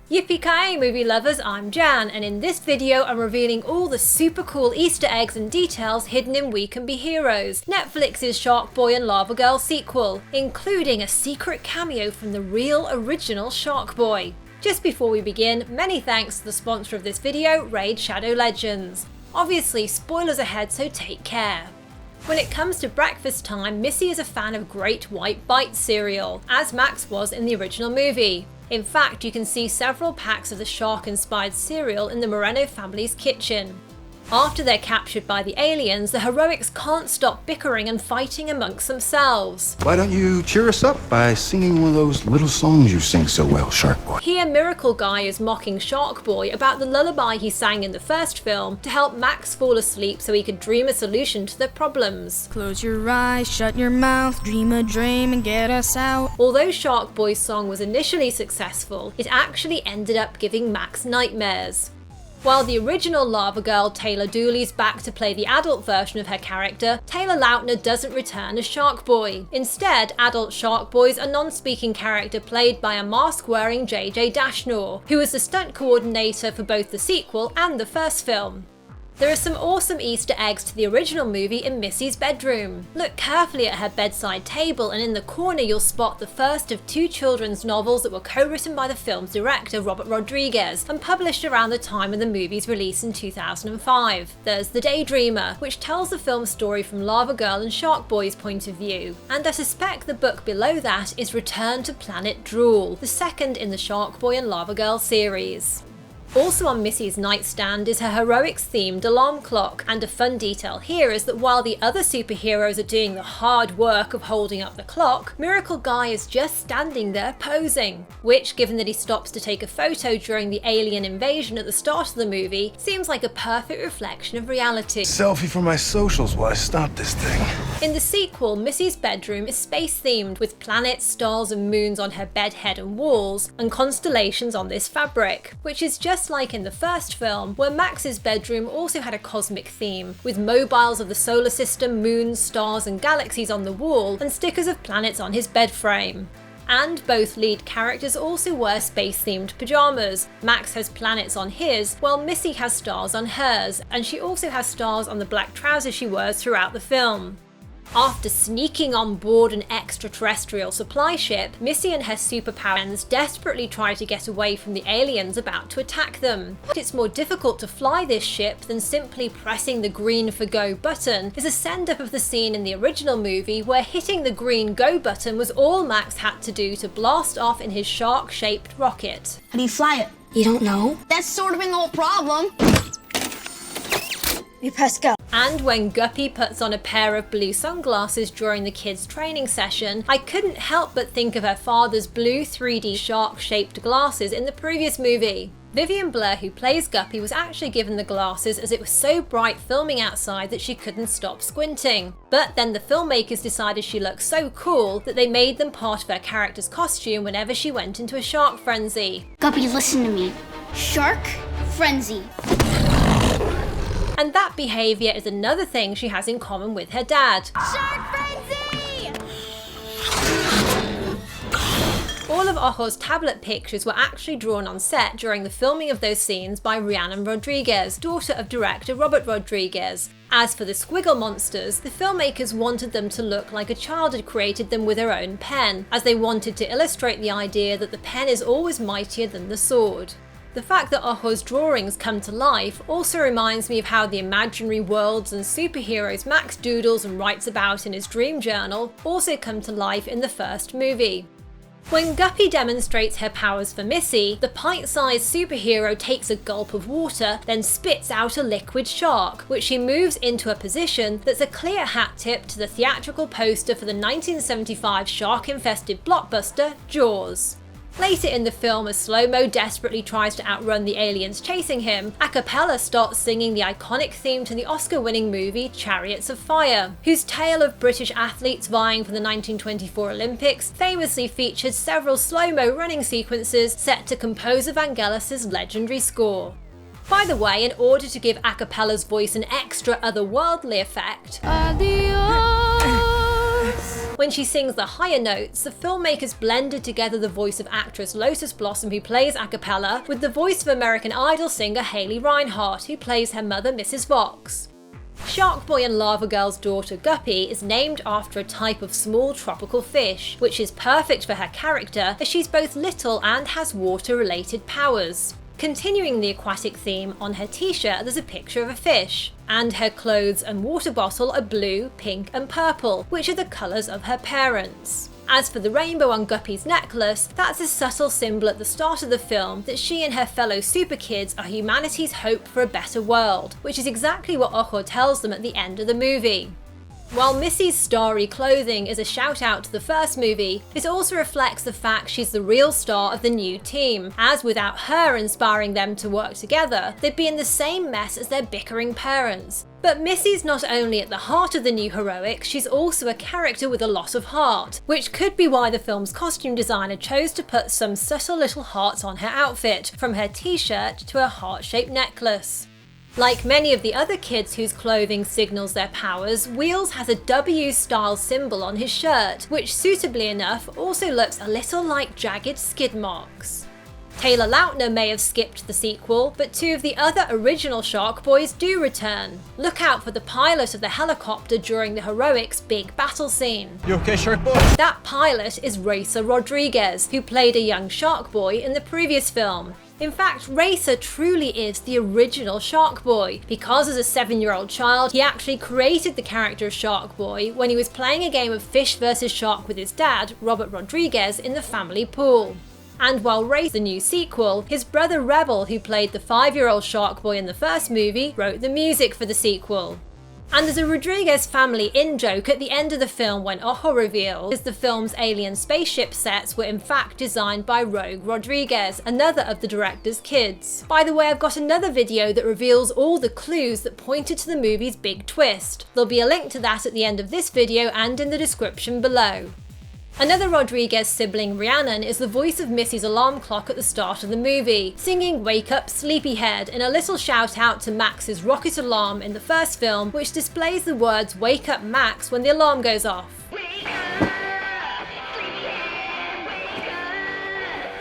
Yippee-ki-yay movie lovers, I'm Jan, and in this video I'm revealing all the super cool Easter eggs and details hidden in We Can Be Heroes, Netflix's Sharkboy and Lavagirl sequel, including a secret cameo from the real original Sharkboy. Just before we begin, many thanks to the sponsor of this video, Raid Shadow Legends. Obviously, spoilers ahead, so take care. When it comes to breakfast time, Missy is a fan of Great White Bite cereal, as Max was in the original movie. In fact, you can see several packs of the shark-inspired cereal in the Moreno family's kitchen. After they're captured by the aliens, the heroics can't stop bickering and fighting amongst themselves. Why don't you cheer us up by singing one of those little songs you sing so well, Sharkboy? Here, Miracle Guy is mocking Sharkboy about the lullaby he sang in the first film to help Max fall asleep so he could dream a solution to their problems. Close your eyes, shut your mouth, dream a dream and get us out. Although Sharkboy's song was initially successful, it actually ended up giving Max nightmares. While the original Lavagirl Taylor Dooley's back to play the adult version of her character, Taylor Lautner doesn't return as Sharkboy. Instead, adult Sharkboy's a non-speaking character played by a mask-wearing JJ Dashnor, who was the stunt coordinator for both the sequel and the first film. There are some awesome Easter eggs to the original movie in Missy's bedroom. Look carefully at her bedside table, and in the corner you'll spot the first of two children's novels that were co-written by the film's director Robert Rodriguez and published around the time of the movie's release in 2005. There's The Daydreamer, which tells the film's story from Lavagirl and Sharkboy's point of view, and I suspect the book below that is Return to Planet Drool, the second in the Sharkboy and Lavagirl series. Also on Missy's nightstand is her heroics-themed alarm clock, and a fun detail here is that while the other superheroes are doing the hard work of holding up the clock, Miracle Guy is just standing there posing, which, given that he stops to take a photo during the alien invasion at the start of the movie, seems like a perfect reflection of reality. Selfie for my socials while I stop this thing. In the sequel, Missy's bedroom is space-themed, with planets, stars and moons on her bed head and walls, and constellations on this fabric, which is just like in the first film, where Max's bedroom also had a cosmic theme, with mobiles of the solar system, moons, stars and galaxies on the wall, and stickers of planets on his bed frame. And both lead characters also wear space-themed pajamas. Max has planets on his, while Missy has stars on hers, and she also has stars on the black trousers she wears throughout the film. After sneaking on board an extraterrestrial supply ship, Missy and her superpower friends desperately try to get away from the aliens about to attack them. But it's more difficult to fly this ship than simply pressing the green for go button is a send-up of the scene in the original movie where hitting the green go button was all Max had to do to blast off in his shark-shaped rocket. How do you fly it? You don't know? That's sort of been the whole problem. You press go. And when Guppy puts on a pair of blue sunglasses during the kids' training session, I couldn't help but think of her father's blue 3D shark-shaped glasses in the previous movie. Vivian Blair, who plays Guppy, was actually given the glasses as it was so bright filming outside that she couldn't stop squinting. But then the filmmakers decided she looked so cool that they made them part of her character's costume whenever she went into a shark frenzy. Guppy, listen to me. Shark frenzy. And that behaviour is another thing she has in common with her dad. Shark frenzy! All of Ojo's tablet pictures were actually drawn on set during the filming of those scenes by Rhiannon Rodriguez, daughter of director Robert Rodriguez. As for the Squiggle Monsters, the filmmakers wanted them to look like a child had created them with her own pen, as they wanted to illustrate the idea that the pen is always mightier than the sword. The fact that Ojo's drawings come to life also reminds me of how the imaginary worlds and superheroes Max doodles and writes about in his dream journal also come to life in the first movie. When Guppy demonstrates her powers for Missy, the pint-sized superhero takes a gulp of water, then spits out a liquid shark, which she moves into a position that's a clear hat tip to the theatrical poster for the 1975 shark-infested blockbuster Jaws. Later in the film, as Slow-Mo desperately tries to outrun the aliens chasing him, Capella starts singing the iconic theme to the Oscar-winning movie Chariots of Fire, whose tale of British athletes vying for the 1924 Olympics famously featured several slow-mo running sequences set to composer Vangelis' legendary score. By the way, in order to give Capella's voice an extra otherworldly effect, Adios. When she sings the higher notes, the filmmakers blended together the voice of actress Lotus Blossom, who plays a cappella, with the voice of American Idol singer Haley Reinhart, who plays her mother Mrs. Vox. Sharkboy and Lavagirl's daughter Guppy is named after a type of small tropical fish, which is perfect for her character as she's both little and has water-related powers. Continuing the aquatic theme, on her t-shirt there's a picture of a fish, and her clothes and water bottle are blue, pink and purple, which are the colours of her parents. As for the rainbow on Guppy's necklace, that's a subtle symbol at the start of the film that she and her fellow superkids are humanity's hope for a better world, which is exactly what Ojo tells them at the end of the movie. While Missy's starry clothing is a shout out to the first movie, it also reflects the fact she's the real star of the new team, as without her inspiring them to work together, they'd be in the same mess as their bickering parents. But Missy's not only at the heart of the new heroics, she's also a character with a lot of heart, which could be why the film's costume designer chose to put some subtle little hearts on her outfit, from her t-shirt to her heart-shaped necklace. Like many of the other kids whose clothing signals their powers, Wheels has a W-style symbol on his shirt, which suitably enough also looks a little like jagged skid marks. Taylor Lautner may have skipped the sequel, but two of the other original Sharkboys do return. Look out for the pilot of the helicopter during the heroics' big battle scene. You okay, Sharkboy? That pilot is Racer Rodriguez, who played a young Sharkboy in the previous film. In fact, Racer truly is the original Sharkboy, because as a 7-year-old child, he actually created the character of Sharkboy when he was playing a game of Fish vs Shark with his dad, Robert Rodriguez, in the family pool. And while Racer the new sequel, his brother Rebel, who played the 5-year-old Sharkboy in the first movie, wrote the music for the sequel. And there's a Rodriguez family in-joke at the end of the film when Ojo reveals the film's alien spaceship sets were in fact designed by Rogue Rodriguez, another of the director's kids. By the way, I've got another video that reveals all the clues that pointed to the movie's big twist. There'll be a link to that at the end of this video and in the description below. Another Rodriguez sibling, Rhiannon, is the voice of Missy's alarm clock at the start of the movie, singing "Wake Up Sleepyhead" in a little shout out to Max's rocket alarm in the first film, which displays the words "Wake up Max" when the alarm goes off.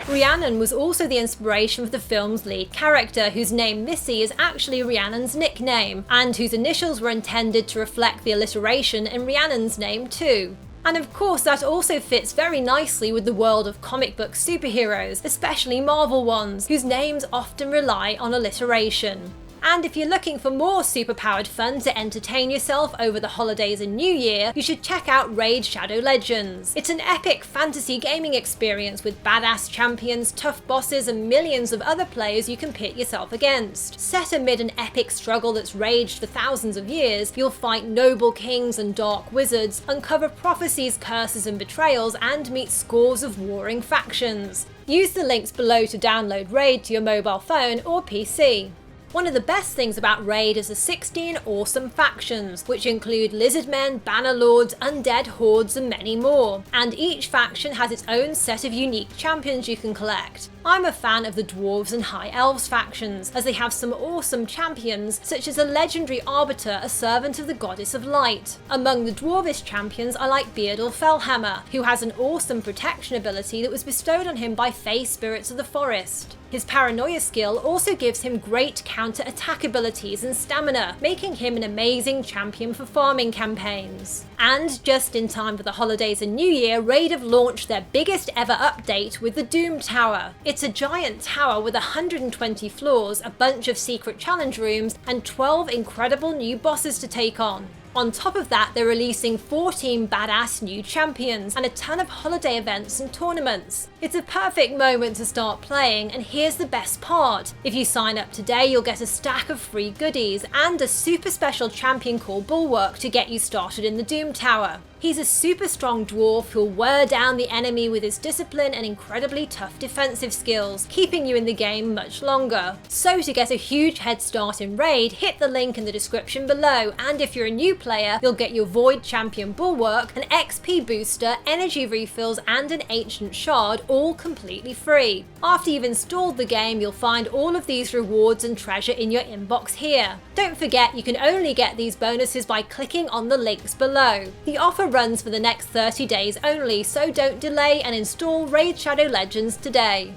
Rhiannon was also the inspiration for the film's lead character, whose name Missy is actually Rhiannon's nickname, and whose initials were intended to reflect the alliteration in Rhiannon's name too. And of course that also fits very nicely with the world of comic book superheroes, especially Marvel ones, whose names often rely on alliteration. And if you're looking for more superpowered fun to entertain yourself over the holidays and New Year, you should check out Raid Shadow Legends. It's an epic fantasy gaming experience with badass champions, tough bosses, and millions of other players you can pit yourself against. Set amid an epic struggle that's raged for thousands of years, you'll fight noble kings and dark wizards, uncover prophecies, curses, and betrayals, and meet scores of warring factions. Use the links below to download Raid to your mobile phone or PC. One of the best things about Raid is the 16 awesome factions, which include lizardmen, bannerlords, undead hordes, and many more. And each faction has its own set of unique champions you can collect. I'm a fan of the Dwarves and High Elves factions, as they have some awesome champions, such as a legendary Arbiter, a servant of the Goddess of Light. Among the Dwarvish champions, I like Beardle Fellhammer, who has an awesome protection ability that was bestowed on him by Fey spirits of the forest. His paranoia skill also gives him great counter-attack abilities and stamina, making him an amazing champion for farming campaigns. And just in time for the holidays and New Year, Raid have launched their biggest ever update with the Doom Tower. It's a giant tower with 120 floors, a bunch of secret challenge rooms, and 12 incredible new bosses to take on. On top of that, they're releasing 14 badass new champions and a ton of holiday events and tournaments. It's a perfect moment to start playing, and here's the best part. If you sign up today, you'll get a stack of free goodies and a super special champion called Bulwark to get you started in the Doom Tower. He's a super strong dwarf who'll wear down the enemy with his discipline and incredibly tough defensive skills, keeping you in the game much longer. So to get a huge head start in Raid, hit the link in the description below, and if you're a new player, you'll get your Void Champion Bulwark, an XP booster, energy refills, and an Ancient Shard, all completely free. After you've installed the game, you'll find all of these rewards and treasure in your inbox here. Don't forget, you can only get these bonuses by clicking on the links below. The offer offer runs for the next 30 days only, so don't delay and install Raid Shadow Legends today.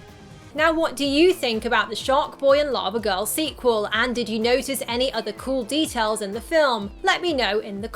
Now, what do you think about the Sharkboy and Lavagirl sequel, and did you notice any other cool details in the film? Let me know in the